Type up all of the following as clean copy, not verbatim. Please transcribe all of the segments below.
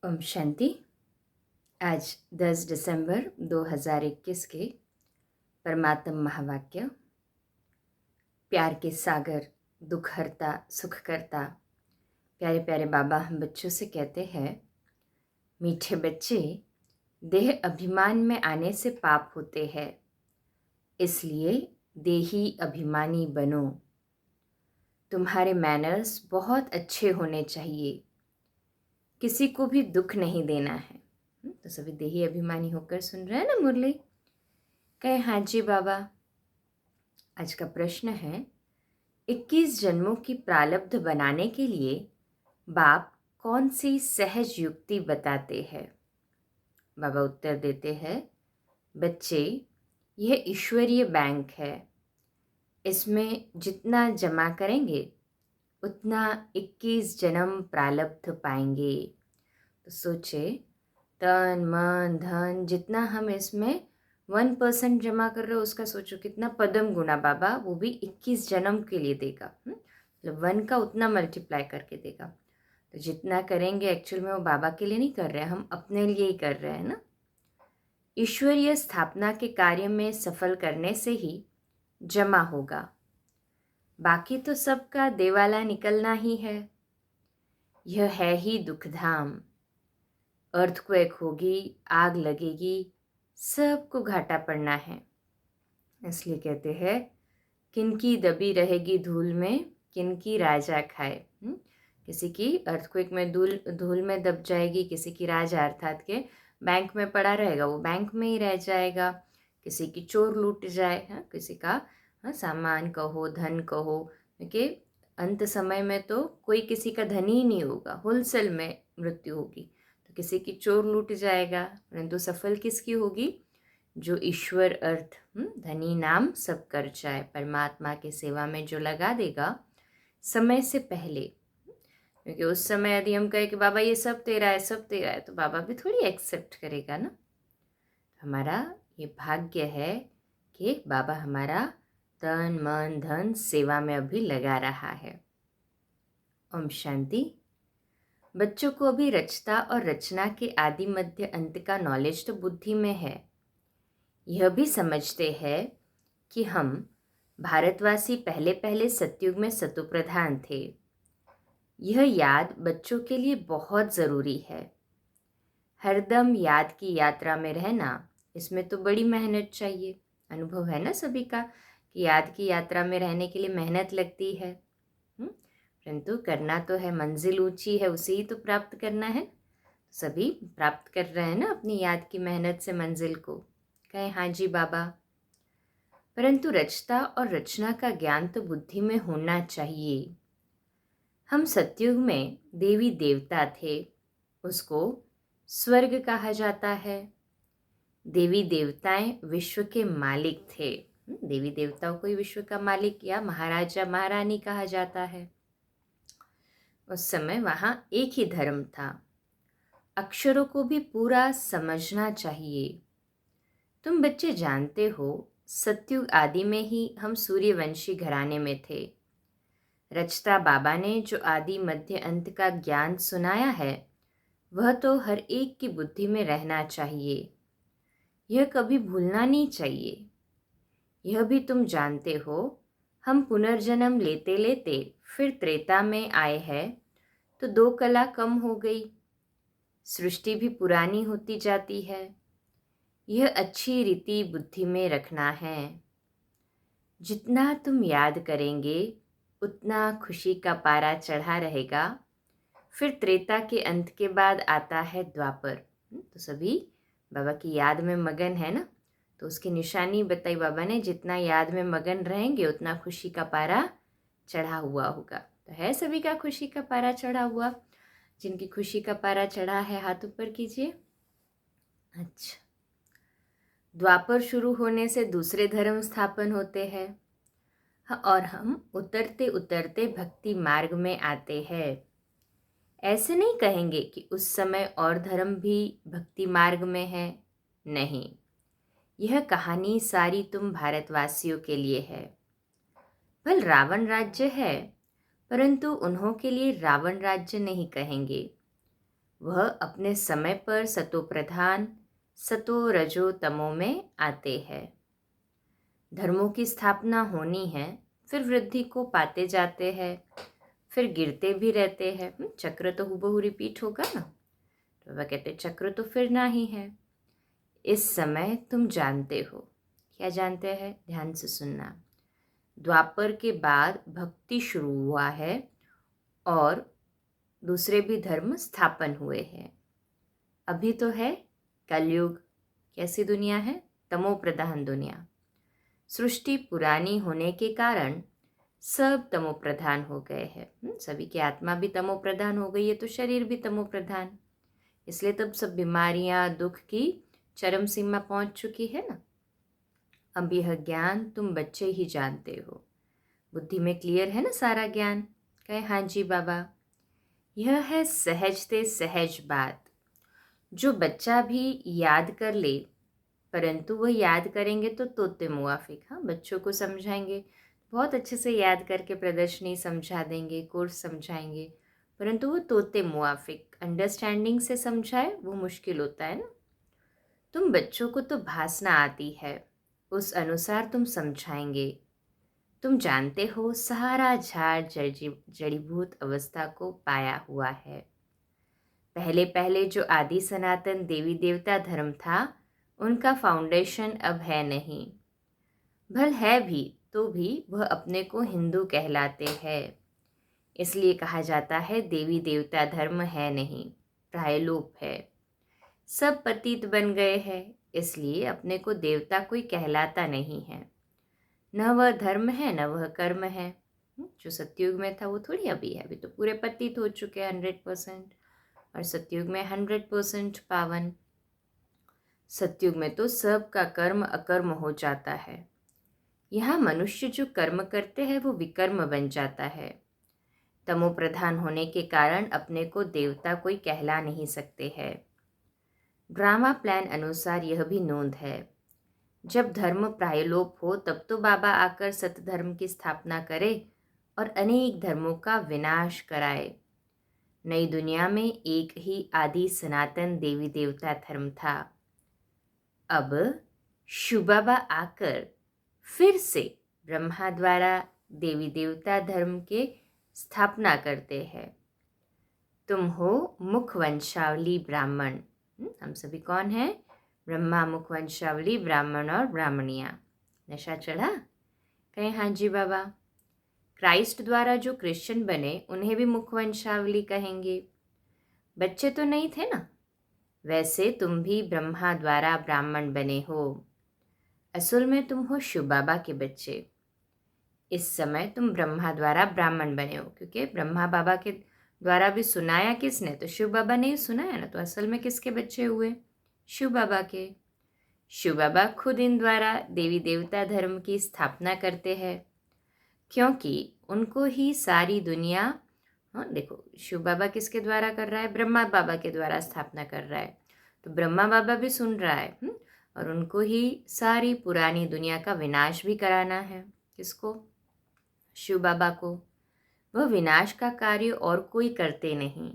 ओम शांति। आज 10 दिसंबर 2021 के परमात्म महावाक्य। प्यार के सागर, दुख हरता, सुख करता। प्यारे प्यारे बाबा हम बच्चों से कहते हैं, मीठे बच्चे, देह अभिमान में आने से पाप होते हैं, इसलिए देही अभिमानी बनो। तुम्हारे मैनर्स बहुत अच्छे होने चाहिए, किसी को भी दुख नहीं देना है। तो सभी देही अभिमानी होकर सुन रहे हैं ना मुरली? कहे हाँ जी बाबा। आज का प्रश्न है, 21 जन्मों की प्रारब्ध बनाने के लिए बाप कौन सी सहज युक्ति बताते हैं? बाबा उत्तर देते हैं, बच्चे, यह ईश्वरीय बैंक है, इसमें जितना जमा करेंगे उतना 21 जन्म प्रारब्ध पाएंगे। तो सोचे, तन मन धन जितना हम इसमें 1% जमा कर रहे हो, उसका सोचो कितना पदम गुना बाबा वो भी 21 जन्म के लिए देगा। मतलब 1 का उतना मल्टीप्लाई करके देगा। तो जितना करेंगे एक्चुअल में वो बाबा के लिए नहीं कर रहे हैं, हम अपने लिए ही कर रहे हैं ना। ईश्वरीय स्थापना के कार्य में सफल करने से ही जमा होगा, बाकी तो सबका देवाला निकलना ही है। यह है ही दुखधाम, अर्थक्वेक होगी, आग लगेगी, सबको घाटा पड़ना है। इसलिए कहते हैं, किनकी दबी रहेगी धूल में, किनकी राजा खाए। किसी की अर्थक्वेक में धूल में दब जाएगी, किसी की राजा अर्थात के बैंक में पड़ा रहेगा, वो बैंक में ही रह जाएगा। किसी की चोर लूट जाए, किसी का सामान कहो, धन कहो, क्योंकि अंत समय में तो कोई किसी का धनी ही नहीं होगा, होलसेल में मृत्यु होगी। तो किसी की चोर लूट जाएगा, परंतु सफल किसकी होगी? जो ईश्वर अर्थ धनी नाम सब कर जाए, परमात्मा की सेवा में जो लगा देगा समय से पहले। क्योंकि उस समय यदि हम कहें कि बाबा ये सब तेरा है, सब तेरा है, तो बाबा भी थोड़ी एक्सेप्ट करेगा ना। हमारा ये भाग्य है कि बाबा हमारा तन मन धन सेवा में अभी लगा रहा है। ओम शांति। बच्चों को अभी रचता और रचना के आदि मध्य अंत का नॉलेज तो बुद्धि में है। यह भी समझते हैं कि हम भारतवासी पहले पहले सतयुग में सतोप्रधान थे। यह याद बच्चों के लिए बहुत ज़रूरी है। हरदम याद की यात्रा में रहना, इसमें तो बड़ी मेहनत चाहिए। अनुभव है ना सभी का कि याद की यात्रा में रहने के लिए मेहनत लगती है, परंतु करना तो है। मंजिल ऊंची है, उसे ही तो प्राप्त करना है। सभी प्राप्त कर रहे हैं ना अपनी याद की मेहनत से मंजिल को। कहे हाँ जी बाबा। परंतु रचता और रचना का ज्ञान तो बुद्धि में होना चाहिए। हम सतयुग में देवी देवता थे, उसको स्वर्ग कहा जाता है। देवी देवताएं विश्व के मालिक थे। देवी देवताओं को ही विश्व का मालिक या महाराजा महारानी कहा जाता है। उस समय वहाँ एक ही धर्म था। अक्षरों को भी पूरा समझना चाहिए। तुम बच्चे जानते हो, सतयुग आदि में ही हम सूर्यवंशी घराने में थे। रचता बाबा ने जो आदि मध्य अंत का ज्ञान सुनाया है, वह तो हर एक की बुद्धि में रहना चाहिए। यह कभी भूलना नहीं चाहिए। यह भी तुम जानते हो, हम पुनर्जन्म लेते लेते फिर त्रेता में आए हैं, तो 2 कला कम हो गई, सृष्टि भी पुरानी होती जाती है। यह अच्छी रीति बुद्धि में रखना है। जितना तुम याद करेंगे उतना खुशी का पारा चढ़ा रहेगा। फिर त्रेता के अंत के बाद आता है द्वापर। तो सभी बाबा की याद में मगन है ना, तो उसकी निशानी बताई बाबा ने, जितना याद में मगन रहेंगे उतना खुशी का पारा चढ़ा हुआ होगा। तो है सभी का खुशी का पारा चढ़ा हुआ? जिनकी खुशी का पारा चढ़ा है हाथ ऊपर कीजिए। अच्छा, द्वापर शुरू होने से दूसरे धर्म स्थापन होते हैं, और हम उतरते उतरते भक्ति मार्ग में आते हैं। ऐसे नहीं कहेंगे कि उस समय और धर्म भी भक्ति मार्ग में है, नहीं। यह कहानी सारी तुम भारतवासियों के लिए है। भल रावण राज्य है, परंतु उन्हों के लिए रावण राज्य नहीं कहेंगे, वह अपने समय पर सतो प्रधान सतो रजो तमो में आते हैं। धर्मों की स्थापना होनी है, फिर वृद्धि को पाते जाते हैं, फिर गिरते भी रहते हैं। चक्र तो हूबहू रिपीट होगा ना, तो वह कहते चक्र तो फिरना ही है। इस समय तुम जानते हो, क्या जानते हैं, ध्यान से सुनना। द्वापर के बाद भक्ति शुरू हुआ है और दूसरे भी धर्म स्थापन हुए हैं। अभी तो है कलयुग। कैसी दुनिया है, तमो प्रधान दुनिया। सृष्टि पुरानी होने के कारण सब तमो प्रधान हो गए हैं। सभी की आत्मा भी तमो प्रधान हो गई है, तो शरीर भी तमो प्रधान। इसलिए तब सब बीमारियां, दुख की चरम सीमा पहुंच चुकी है ना। अब यह ज्ञान तुम बच्चे ही जानते हो। बुद्धि में क्लियर है ना सारा ज्ञान। कहे हाँ जी बाबा। यह है सहजते सहज बात, जो बच्चा भी याद कर ले, परंतु वह याद करेंगे तो तोते मुआफिक। हाँ, बच्चों को समझाएंगे, बहुत अच्छे से याद करके प्रदर्शनी समझा देंगे, कोर्स समझाएंगे, परंतु वो तोते मुआफिक अंडरस्टैंडिंग से समझाए वो मुश्किल होता है ना। तुम बच्चों को तो भाषा आती है, उस अनुसार तुम समझाएंगे। तुम जानते हो सारा झाड़ जड़ीभूत अवस्था को पाया हुआ है। पहले पहले जो आदि सनातन देवी देवता धर्म था, उनका फाउंडेशन अब है नहीं। भल है भी तो भी वह अपने को हिंदू कहलाते हैं। इसलिए कहा जाता है देवी देवता धर्म है नहीं, प्रायलोप है। सब पतित बन गए हैं, इसलिए अपने को देवता कोई कहलाता नहीं है। न वह धर्म है न वह कर्म है। जो सतयुग में था वो थोड़ी अभी है, अभी तो पूरे पतित हो चुके हैं 100%, और सतयुग में 100% पावन। सतयुग में तो सबका कर्म अकर्म हो जाता है। यहाँ मनुष्य जो कर्म करते हैं वो विकर्म बन जाता है। तमो प्रधान होने के कारण अपने को देवता कोई कहला नहीं सकते हैं। ड्रामा प्लान अनुसार यह भी नोंद है, जब धर्म प्रायलोप हो तब तो बाबा आकर सतधर्म की स्थापना करे और अनेक धर्मों का विनाश कराए। नई दुनिया में एक ही आदि सनातन देवी देवता धर्म था। अब शिव बाबा आकर फिर से ब्रह्मा द्वारा देवी देवता धर्म के स्थापना करते हैं। तुम हो मुख वंशावली ब्राह्मण। हम सभी कौन हैं, ब्रह्मा, मुख वंशावली ब्राह्मण और ब्राह्मणियाँ। नशा चढ़ा, कहें हाँ जी बाबा। क्राइस्ट द्वारा जो क्रिश्चियन बने उन्हें भी मुख वंशावली कहेंगे। बच्चे तो नहीं थे ना, वैसे तुम भी ब्रह्मा द्वारा ब्राह्मण बने हो। असल में तुम हो शिव बाबा के बच्चे। इस समय तुम ब्रह्मा द्वारा ब्राह्मण बने हो, क्योंकि ब्रह्मा बाबा के द्वारा भी सुनाया किसने, तो शिव बाबा ने ही सुनाया ना। तो असल में किसके बच्चे हुए, शिव बाबा के। शिव बाबा खुद इन द्वारा देवी देवता धर्म की स्थापना करते हैं, क्योंकि उनको ही सारी दुनिया, हाँ देखो शिव बाबा किसके द्वारा कर रहा है, ब्रह्मा बाबा के द्वारा स्थापना कर रहा है। तो ब्रह्मा बाबा भी सुन रहा है, और उनको ही सारी पुरानी दुनिया का विनाश भी कराना है। किसको, शिव बाबा को। वह विनाश का कार्य और कोई करते नहीं,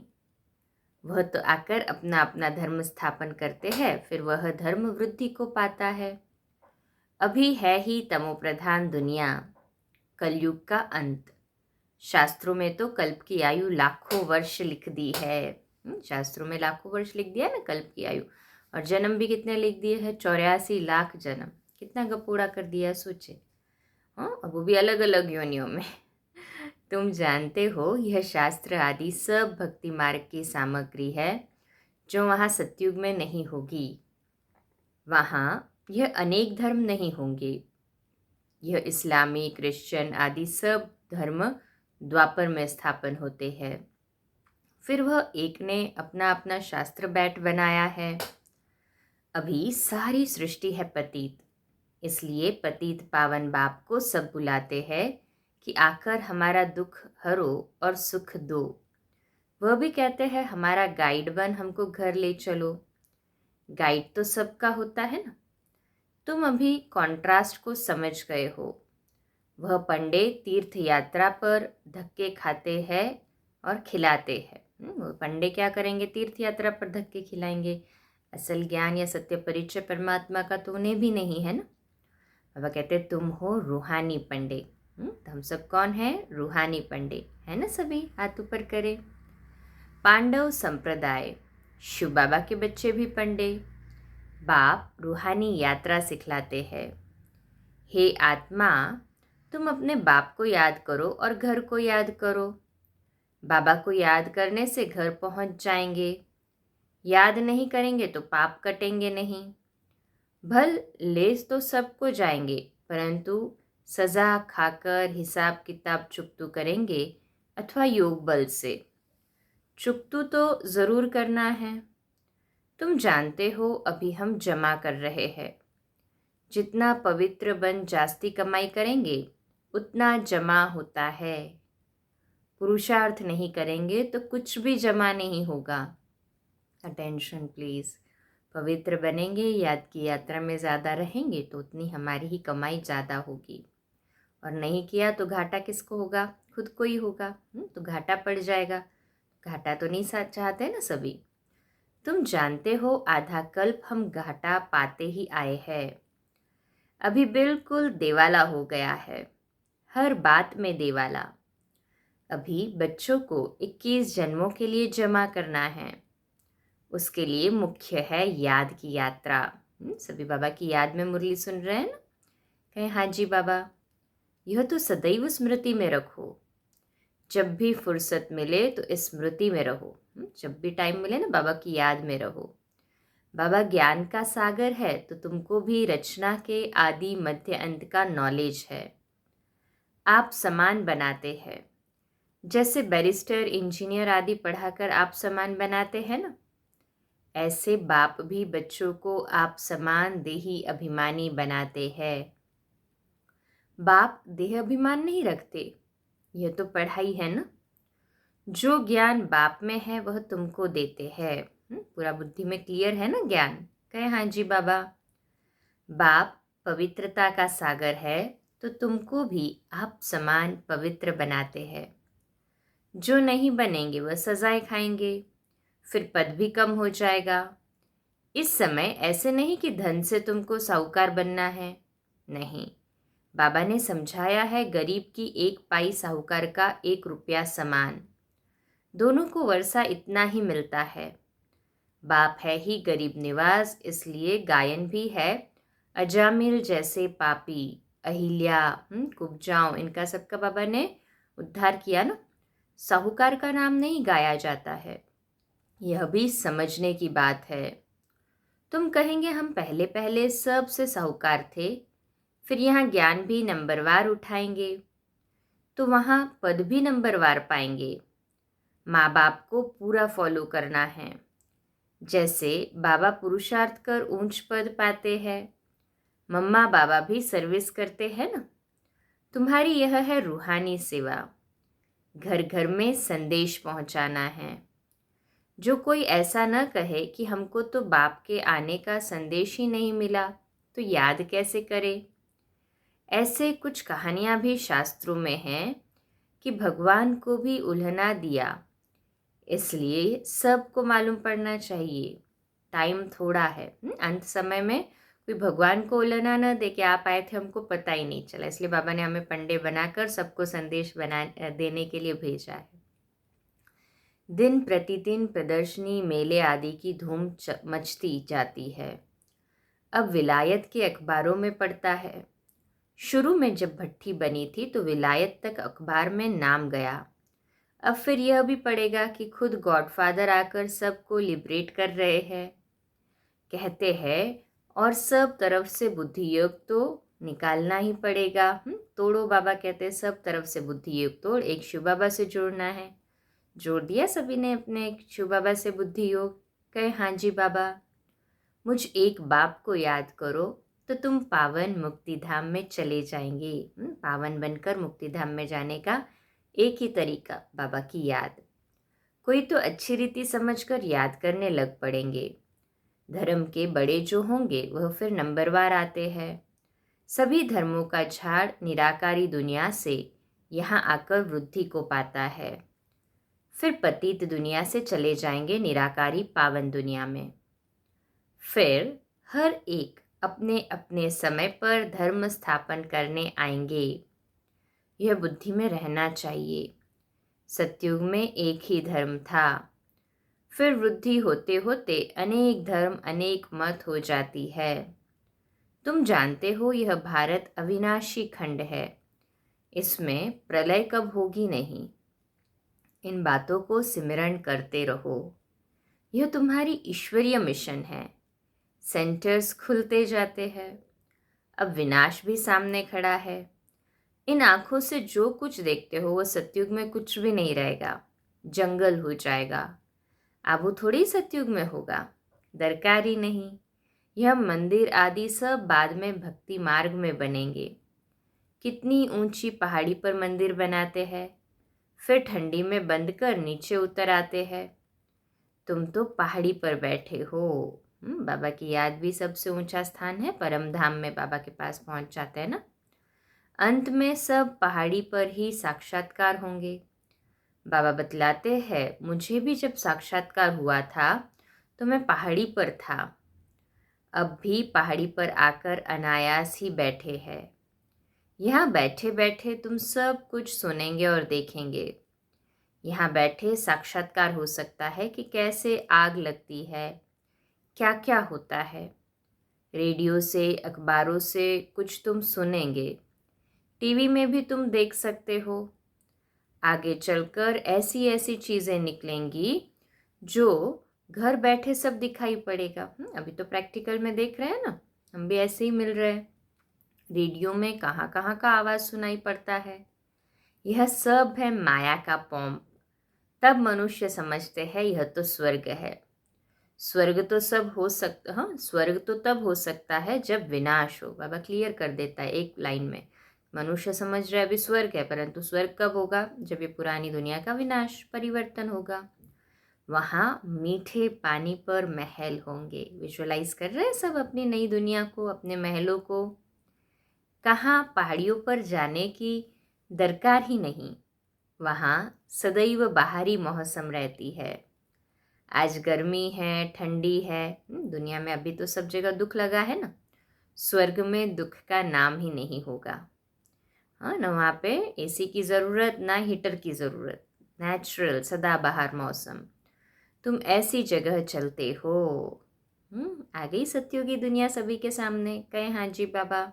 वह तो आकर अपना अपना धर्म स्थापन करते हैं, फिर वह धर्म वृद्धि को पाता है। अभी है ही तमो प्रधान दुनिया, कलयुग का अंत। शास्त्रों में तो कल्प की आयु लाखों वर्ष लिख दी है। शास्त्रों में लाखों वर्ष लिख दिया ना कल्प की आयु, और जन्म भी कितने लिख दिए हैं, 84 लाख जन्म। कितना गपोड़ा कर दिया सोचे। हाँ, अब वो भी अलग अलग योनियों में। तुम जानते हो यह शास्त्र आदि सब भक्ति मार्ग की सामग्री है, जो वहाँ सतयुग में नहीं होगी। वहाँ यह अनेक धर्म नहीं होंगे। यह इस्लामी, क्रिश्चियन आदि सब धर्म द्वापर में स्थापन होते हैं। फिर वह एक ने अपना अपना शास्त्र बैठ बनाया है। अभी सारी सृष्टि है पतित, इसलिए पतित पावन बाप को सब बुलाते हैं कि आकर हमारा दुख हरो और सुख दो। वह भी कहते हैं हमारा गाइड बन हमको घर ले चलो। गाइड तो सबका होता है ना। तुम अभी कॉन्ट्रास्ट को समझ गए हो। वह पंडित तीर्थ यात्रा पर धक्के खाते हैं और खिलाते हैं, वो पंडे क्या करेंगे, तीर्थ यात्रा पर धक्के खिलाएंगे। असल ज्ञान या सत्य परिचय परमात्मा का तो उन्हें भी नहीं है ना। बाबा कहते तुम हो रूहानी पंडे। तो हम सब कौन है? रूहानी पंडे है ना। सभी हाथ ऊपर करें। पांडव संप्रदाय, शिव बाबा के बच्चे भी पंडे। बाप रूहानी यात्रा सिखलाते हैं। हे आत्मा, तुम अपने बाप को याद करो और घर को याद करो। बाबा को याद करने से घर पहुंच जाएंगे। याद नहीं करेंगे तो पाप कटेंगे नहीं। भल लेस तो सबको जाएंगे, परंतु सज़ा खाकर हिसाब किताब चुकतू करेंगे अथवा योग बल से। चुकतू तो ज़रूर करना है। तुम जानते हो अभी हम जमा कर रहे हैं। जितना पवित्र बन जास्ती कमाई करेंगे उतना जमा होता है। पुरुषार्थ नहीं करेंगे तो कुछ भी जमा नहीं होगा। Attention please. पवित्र बनेंगे, याद की यात्रा में ज़्यादा रहेंगे तो उतनी हमारी ही कमाई ज़्यादा होगी। और नहीं किया तो घाटा किसको होगा? खुद को ही होगा। तो घाटा पड़ जाएगा। घाटा तो नहीं चाहते ना सभी। तुम जानते हो आधा कल्प हम घाटा पाते ही आए हैं। अभी बिल्कुल देवाला हो गया है, हर बात में देवाला। अभी बच्चों को 21 जन्मों के लिए जमा करना है। उसके लिए मुख्य है याद की यात्रा। सभी बाबा की याद में मुरली सुन रहे हैं ना? कहें हाँ जी बाबा। यह तो सदैव स्मृति में रखो। जब भी फुर्सत मिले तो इस स्मृति में रहो। जब भी टाइम मिले ना, बाबा की याद में रहो। बाबा ज्ञान का सागर है तो तुमको भी रचना के आदि मध्य अंत का नॉलेज है। आप समान बनाते हैं। जैसे बैरिस्टर, इंजीनियर आदि पढ़ाकर आप समान बनाते हैं ना, ऐसे बाप भी बच्चों को आप समान देही अभिमानी बनाते हैं। बाप देह अभिमान नहीं रखते, यह तो पढ़ाई है ना। जो ज्ञान बाप में है वह तुमको देते हैं। पूरा बुद्धि में क्लियर है ना ज्ञान? कहे हाँ जी बाबा। बाप पवित्रता का सागर है तो तुमको भी आप समान पवित्र बनाते हैं। जो नहीं बनेंगे वह सजाएं खाएंगे, फिर पद भी कम हो जाएगा। इस समय ऐसे नहीं कि धन से तुमको साहूकार बनना है, नहीं। बाबा ने समझाया है गरीब की 1 पाई साहूकार का 1 रुपया समान। दोनों को वर्षा इतना ही मिलता है। बाप है ही गरीब निवास, इसलिए गायन भी है। अजामिल जैसे पापी, अहिल्या, कुब्जाओं, इनका सबका बाबा ने उद्धार किया ना। साहूकार का नाम नहीं गाया जाता है। यह भी समझने की बात है। तुम कहेंगे हम पहले पहले सबसे साहूकार थे, फिर यहाँ ज्ञान भी नंबरवार उठाएंगे तो वहाँ पद भी नंबरवार पाएंगे। माँ बाप को पूरा फॉलो करना है। जैसे बाबा पुरुषार्थ कर ऊंच पद पाते हैं, मम्मा बाबा भी सर्विस करते हैं ना। तुम्हारी यह है रूहानी सेवा। घर घर में संदेश पहुंचाना है। जो कोई ऐसा न कहे कि हमको तो बाप के आने का संदेश ही नहीं मिला तो याद कैसे करे। ऐसे कुछ कहानियाँ भी शास्त्रों में हैं कि भगवान को भी उल्हना दिया, इसलिए सबको मालूम पड़ना चाहिए। टाइम थोड़ा है, अंत समय में कोई भगवान को उल्हना न दे कि आप आए थे हमको पता ही नहीं चला। इसलिए बाबा ने हमें पंडे बनाकर सबको संदेश देने के लिए भेजा है। दिन प्रतिदिन प्रदर्शनी, मेले आदि की धूम मचती जाती है। अब विलायत के अखबारों में पढ़ता है। शुरू में जब भट्ठी बनी थी तो विलायत तक अखबार में नाम गया। अब फिर यह भी पड़ेगा कि खुद गॉडफादर आकर सबको लिबरेट कर रहे हैं। कहते हैं और सब तरफ से बुद्धि योग तो निकालना ही पड़ेगा। तोड़ो, बाबा कहते हैं सब तरफ से बुद्धि योग तोड़, एक शिव बाबा से जोड़ना है। जोड़ दिया सभी ने अपने शिव बाबा से बुद्धि योग। कहे हाँ जी बाबा। मुझ एक बाप को याद करो तो तुम पावन मुक्ति धाम में चले जाएंगे। पावन बनकर मुक्ति धाम में जाने का एक ही तरीका, बाबा की याद। कोई तो अच्छी रीति समझकर याद करने लग पड़ेंगे। धर्म के बड़े जो होंगे वह फिर नंबरवार आते हैं। सभी धर्मों का झाड़ निराकारी दुनिया से यहाँ आकर वृद्धि को पाता है। फिर पतित दुनिया से चले जाएंगे निराकारी पावन दुनिया में। फिर हर एक अपने अपने समय पर धर्म स्थापन करने आएंगे। यह बुद्धि में रहना चाहिए। सतयुग में एक ही धर्म था, फिर वृद्धि होते होते अनेक धर्म अनेक मत हो जाती है। तुम जानते हो यह भारत अविनाशी खंड है, इसमें प्रलय कब होगी नहीं। इन बातों को सिमरण करते रहो। यह तुम्हारी ईश्वरीय मिशन है। सेंटर्स खुलते जाते हैं। अब विनाश भी सामने खड़ा है। इन आंखों से जो कुछ देखते हो वो सतयुग में कुछ भी नहीं रहेगा, जंगल हो जाएगा। अब वो थोड़ी सतयुग में होगा, दरकार ही नहीं। यह मंदिर आदि सब बाद में भक्ति मार्ग में बनेंगे। कितनी ऊंची पहाड़ी पर मंदिर बनाते हैं, फिर ठंडी में बंद कर नीचे उतर आते हैं। तुम तो पहाड़ी पर बैठे हो। बाबा की याद भी सबसे ऊंचा स्थान है। परम धाम में बाबा के पास पहुंच जाते हैं ना। अंत में सब पहाड़ी पर ही साक्षात्कार होंगे। बाबा बतलाते हैं, मुझे भी जब साक्षात्कार हुआ था तो मैं पहाड़ी पर था। अब भी पहाड़ी पर आकर अनायास ही बैठे हैं। यहाँ बैठे बैठे तुम सब कुछ सुनेंगे और देखेंगे। यहाँ बैठे साक्षात्कार हो सकता है कि कैसे आग लगती है, क्या क्या होता है। रेडियो से, अखबारों से कुछ तुम सुनेंगे, टीवी में भी तुम देख सकते हो। आगे चलकर ऐसी ऐसी चीज़ें निकलेंगी जो घर बैठे सब दिखाई पड़ेगा। अभी तो प्रैक्टिकल में देख रहे हैं ना, हम भी ऐसे ही मिल रहे हैं। रेडियो में कहाँ कहाँ का आवाज़ सुनाई पड़ता है। यह सब है माया का पॉम्प। तब मनुष्य समझते हैं यह तो स्वर्ग है। स्वर्ग तो सब हो सकता, हाँ, स्वर्ग तो तब हो सकता है जब विनाश हो। बाबा क्लियर कर देता है एक लाइन में। मनुष्य समझ रहा है अभी स्वर्ग है, परंतु स्वर्ग कब होगा? जब ये पुरानी दुनिया का विनाश, परिवर्तन होगा। वहाँ मीठे पानी पर महल होंगे। विजुअलाइज कर रहे हैं सब अपनी नई दुनिया को, अपने महलों को। कहाँ पहाड़ियों पर जाने की दरकार ही नहीं। वहाँ सदैव बाहरी मौसम रहती है। आज गर्मी है, ठंडी है, दुनिया में अभी तो सब जगह दुख लगा है ना। स्वर्ग में दुख का नाम ही नहीं होगा। हाँ ना, वहाँ पे एसी की ज़रूरत ना हीटर की ज़रूरत, नेचुरल सदाबहार मौसम। तुम ऐसी जगह चलते हो। आ गई सत्युगी दुनिया सभी के सामने। कहे हाँ जी बाबा।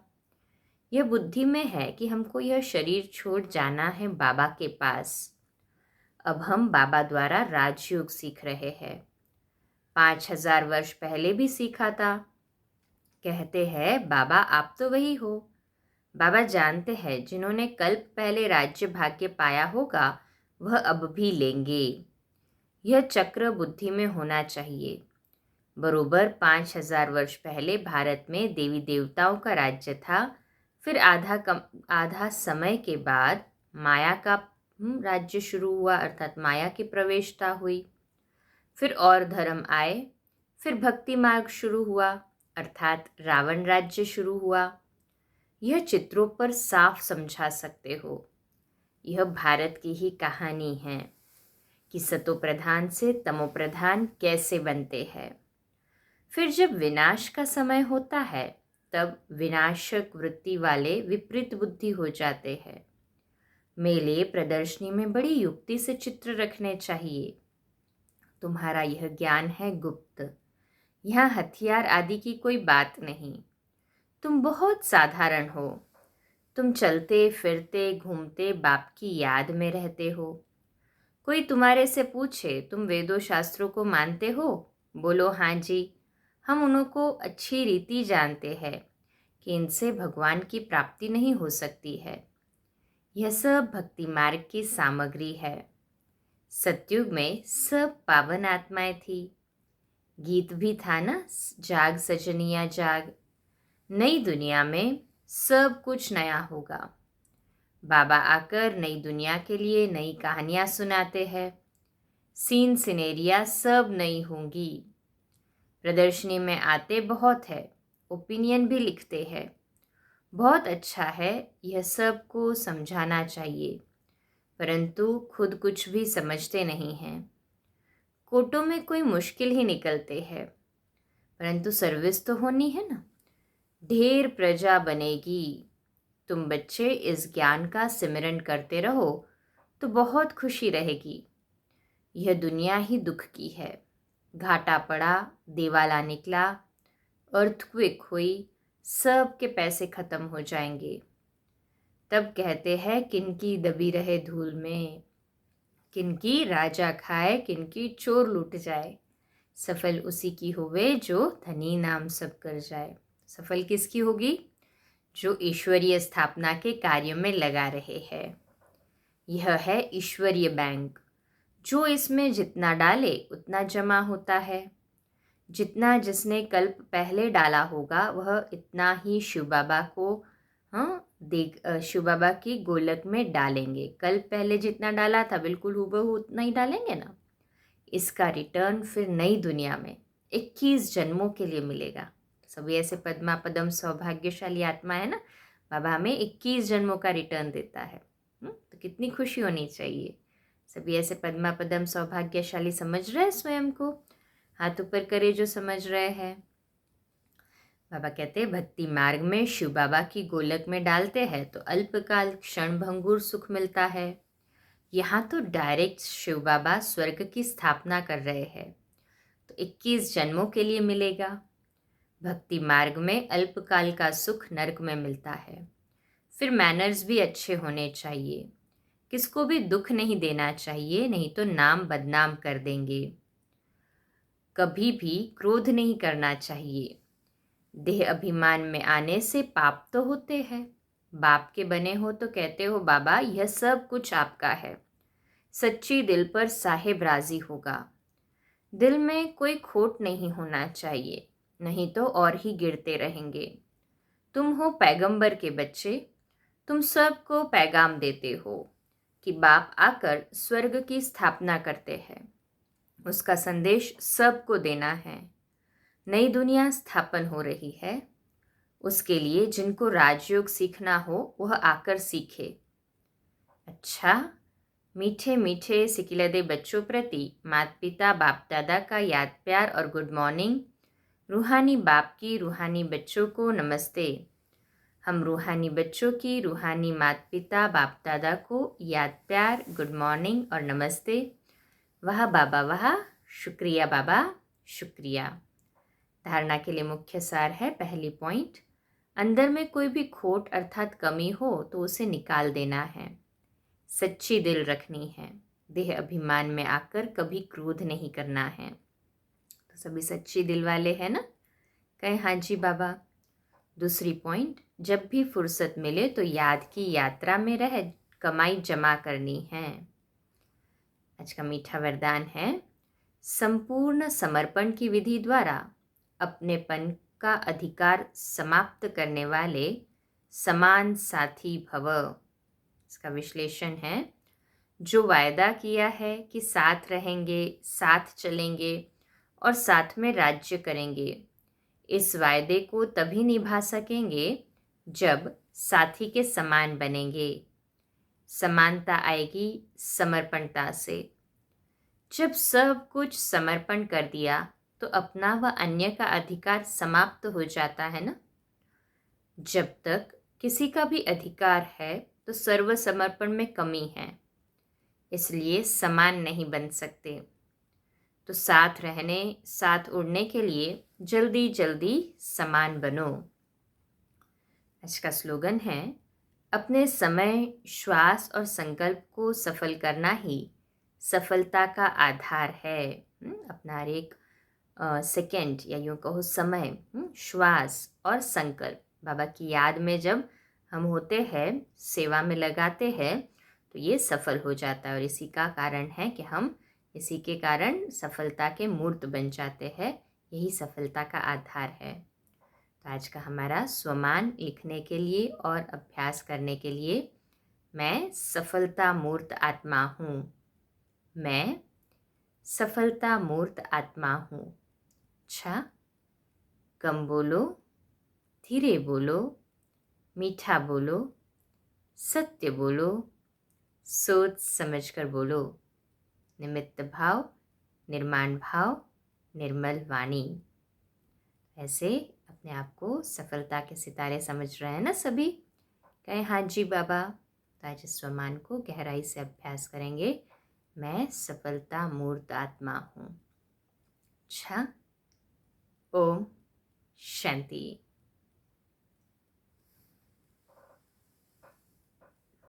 यह बुद्धि में है कि हमको यह शरीर छोड़ जाना है बाबा के पास। अब हम बाबा द्वारा राजयोग सीख रहे हैं। 5000 वर्ष पहले भी सीखा था। कहते हैं बाबा आप तो वही हो। बाबा जानते हैं जिन्होंने कल्प पहले राज्य भाग्य पाया होगा वह अब भी लेंगे। यह चक्र बुद्धि में होना चाहिए। बरोबर 5000 वर्ष पहले भारत में देवी देवताओं का राज्य था। फिर आधा समय के बाद माया का राज्य शुरू हुआ, अर्थात माया की प्रवेशता हुई। फिर और धर्म आए। फिर भक्ति मार्ग शुरू हुआ, अर्थात रावण राज्य शुरू हुआ। यह चित्रों पर साफ समझा सकते हो। यह भारत की ही कहानी है कि सतो प्रधान से तमो प्रधान कैसे बनते हैं। फिर जब विनाश का समय होता है तब विनाशक वृत्ति वाले विपरीत बुद्धि हो जाते हैं। मेले प्रदर्शनी में बड़ी युक्ति से चित्र रखने चाहिए। तुम्हारा यह ज्ञान है गुप्त। यहाँ हथियार आदि की कोई बात नहीं। तुम बहुत साधारण हो। तुम चलते फिरते घूमते बाप की याद में रहते हो। कोई तुम्हारे से पूछे तुम वेदों शास्त्रों को मानते हो? बोलो हाँ जी। हम उनको अच्छी रीति जानते हैं कि इनसे भगवान की प्राप्ति नहीं हो सकती है। यह सब भक्ति मार्ग की सामग्री है। सतयुग में सब पावन आत्माएं थी। गीत भी था ना, जाग सजनिया जाग। नई दुनिया में सब कुछ नया होगा। बाबा आकर नई दुनिया के लिए नई कहानियाँ सुनाते हैं। सीन सिनेरिया सब नई होंगी। प्रदर्शनी में आते बहुत है, ओपिनियन भी लिखते हैं। बहुत अच्छा है, यह सब को समझाना चाहिए। परंतु खुद कुछ भी समझते नहीं हैं। कोटों में कोई मुश्किल ही निकलते हैं, परंतु सर्विस तो होनी है ना। ढेर प्रजा बनेगी। तुम बच्चे इस ज्ञान का सिमरन करते रहो तो बहुत खुशी रहेगी। यह दुनिया ही दुख की है। घाटा पड़ा, दिवाला निकला, अर्थक्वेक हुई, सब के पैसे खत्म हो जाएंगे। तब कहते हैं किनकी दबी रहे धूल में, किनकी राजा खाए, किनकी चोर लूट जाए। सफल उसी की होवे जो धनी नाम सब कर जाए। सफल किसकी होगी? जो ईश्वरीय स्थापना के कार्य में लगा रहे हैं। यह है ईश्वरीय बैंक। जो इसमें जितना डाले उतना जमा होता है। जितना जिसने कल्प पहले डाला होगा वह इतना ही शिव बाबा को शिव बाबा की गोलक में डालेंगे। कल्प पहले जितना डाला था बिल्कुल हूबहू उतना ही डालेंगे ना। इसका रिटर्न फिर नई दुनिया में 21 जन्मों के लिए मिलेगा। सभी ऐसे पद्मा पदम सौभाग्यशाली आत्मा है ना, बाबा हमें 21 जन्मों का रिटर्न देता है। तो कितनी खुशी होनी चाहिए। सभी ऐसे पद्मा पदम सौभाग्यशाली समझ रहे हैं स्वयं को। हाथ ऊपर करे जो समझ रहे हैं। बाबा कहते हैं भक्ति मार्ग में शिव बाबा की गोलक में डालते हैं तो अल्पकाल क्षण भंगुर सुख मिलता है। यहाँ तो डायरेक्ट शिव बाबा स्वर्ग की स्थापना कर रहे हैं, तो 21 जन्मों के लिए मिलेगा। भक्ति मार्ग में अल्पकाल का सुख नरक में मिलता है। फिर मैनर्स भी अच्छे होने चाहिए। किसको भी दुख नहीं देना चाहिए, नहीं तो नाम बदनाम कर देंगे। कभी भी क्रोध नहीं करना चाहिए। देह अभिमान में आने से पाप तो होते हैं। बाप के बने हो तो कहते हो बाबा यह सब कुछ आपका है। सच्ची दिल पर साहेब राजी होगा। दिल में कोई खोट नहीं होना चाहिए, नहीं तो और ही गिरते रहेंगे। तुम हो पैगंबर के बच्चे। तुम सबको पैगाम देते हो कि बाप आकर स्वर्ग की स्थापना करते हैं। उसका संदेश सबको देना है। नई दुनिया स्थापन हो रही है। उसके लिए जिनको राजयोग सीखना हो वह आकर सीखे। अच्छा, मीठे मीठे सिकिलदे बच्चों प्रति माता पिता बाप दादा का याद प्यार और गुड मॉर्निंग। रूहानी बाप की रूहानी बच्चों को नमस्ते। हम रूहानी बच्चों की रूहानी माता पिता बाप दादा को याद प्यार गुड मॉर्निंग और नमस्ते। वाह बाबा वाह, शुक्रिया बाबा शुक्रिया। धारणा के लिए मुख्य सार है। पहली पॉइंट, अंदर में कोई भी खोट अर्थात कमी हो तो उसे निकाल देना है। सच्ची दिल रखनी है। देह अभिमान में आकर कभी क्रोध नहीं करना है। तो सभी सच्ची दिल वाले हैं ना, कहें हाँ जी बाबा। दूसरी पॉइंट, जब भी फुर्सत मिले तो याद की यात्रा में रह कमाई जमा करनी है। आज का मीठा वरदान है, संपूर्ण समर्पण की विधि द्वारा अपनेपन का अधिकार समाप्त करने वाले समान साथी भव। इसका विश्लेषण है, जो वायदा किया है कि साथ रहेंगे, साथ चलेंगे और साथ में राज्य करेंगे, इस वायदे को तभी निभा सकेंगे जब साथी के समान बनेंगे। समानता आएगी समर्पणता से। जब सब कुछ समर्पण कर दिया तो अपना व अन्य का अधिकार समाप्त हो जाता है ना। जब तक किसी का भी अधिकार है तो सर्व समर्पण में कमी है, इसलिए समान नहीं बन सकते। तो साथ रहने, साथ उड़ने के लिए जल्दी जल्दी समान बनो। आज का स्लोगन है, अपने समय, श्वास और संकल्प को सफल करना ही सफलता का आधार है। अपना हर एक सेकेंड या यूँ कहो समय, श्वास और संकल्प बाबा की याद में जब हम होते हैं, सेवा में लगाते हैं तो ये सफल हो जाता है। और इसी का कारण है कि हम इसी के कारण सफलता के मूर्त बन जाते हैं। यही सफलता का आधार है। तो आज का हमारा स्वमान लिखने के लिए और अभ्यास करने के लिए, मैं सफलता मूर्त आत्मा हूँ। मैं सफलता मूर्त आत्मा हूँ। अच्छा, कम बोलो, धीरे बोलो, मीठा बोलो, सत्य बोलो, सोच समझ कर बोलो। निमित्त भाव, निर्माण भाव, निर्मल वाणी। ऐसे अपने आप को सफलता के सितारे समझ रहे हैं ना सभी? कहें हाँ जी बाबा। तो आज इस स्वमान को गहराई से अभ्यास करेंगे। मैं सफलता मूर्त आत्मा हूँ। अच्छा, ओम शांति।